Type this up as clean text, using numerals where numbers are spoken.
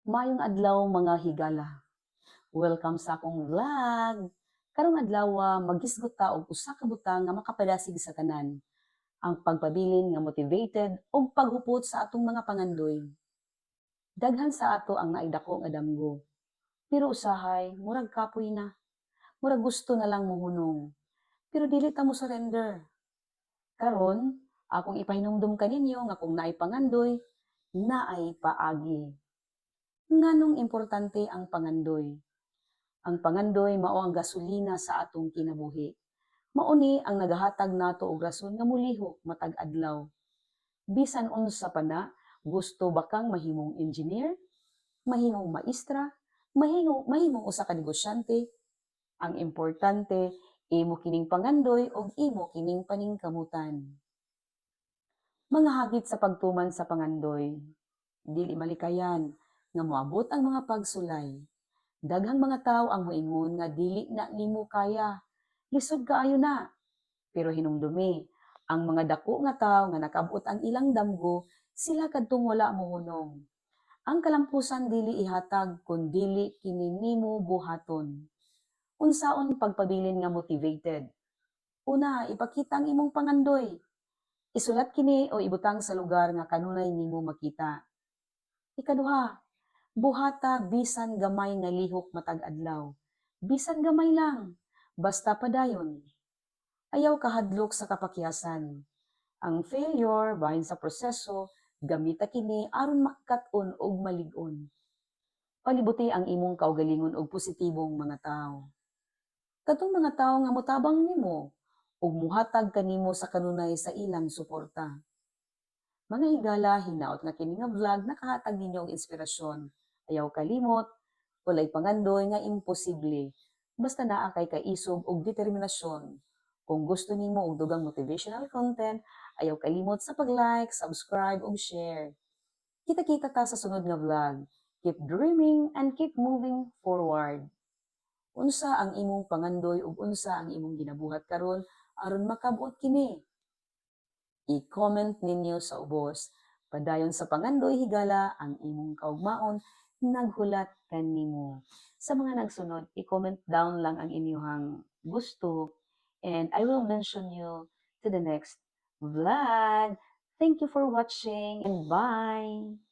Maayong adlaw mga higala. Welcome sa akong vlog. Karong adlaw maghisgot ta og usa ka butang nga makapadasig sa tanan. Ang pagpabilin nga motivated ug paghupot sa atong mga pangandoy. Daghan sa ato ang naidako nga damgo. Pero usahay, murag kapoy na. Murag gusto na lang mohunong. Pero dili ta mo surrender. Karon, akong ipahinumdum kaninyo nga kung naay pangandoy, naay paagi. Nganong importante ang pangandoy? Ang pangandoy mao ang gasolina sa atong kinabuhi. Mao ni ang nagahatag nato og rason nga molihok matag adlaw. Bisan unsa pa na, gusto ba kang mahimong engineer, mahimong maestra, mahimong usa ka negosyante? Ang importante, imo kining pangandoy ug imo kining paningkamutan. Mga hagit sa pagtuman sa pangandoy, dili malikayan nga moabot ang mga pagsulay. Daghang mga tawo ang moingon nga dili na nimo kaya. Lisod kaayo na. Pero hinumdumi, ang mga dako nga tawo nga nakabot ang ilang damgo, sila kadtong wala mohunong. Ang kalampusan dili ihatag kun dili kini nimo buhaton. Unsaon pagpabilin nga motivated? Una, ipakita ang imong pangandoy. Isulat kini o ibutang sa lugar nga kanunay nimo makita. Ikaduha, buhata bisan gamay nga lihok matag adlaw. Bisan gamay lang, basta padayon. Ayaw kahadlok sa kapakyasan. Ang failure bahin sa proseso, gamita kini aron makakat-on og malig-on. Palibuti ang imong kaugalingon og positibong mga tawo. Kadtong mga tawo nga motabang nimo ug muhatag kanimo sa kanunay sa ilang suporta. Mga higala, hinaot nga kini nga vlog nakahatag ninyo og inspirasyon. Ayaw kalimot, walay pangandoy nga imposible. Basta naa kay kaisog og determinasyon. Kung gusto nimo og dugang motivational content, ayaw kalimot sa pag-like, subscribe ug share. Kita-kita ta sa sunod nga vlog. Keep dreaming and keep moving forward. Unsa ang imong pangandoy ug unsa ang imong ginabuhat karon aron makabuot kini? I-comment ninyo sa ubos. Padayon sa pangandoy higala ang imong kaugmaon, naghulat kanimo. Sa mga nagsunod, i-comment down lang ang inyong gusto and I will mention you to the next vlog. Thank you for watching and bye!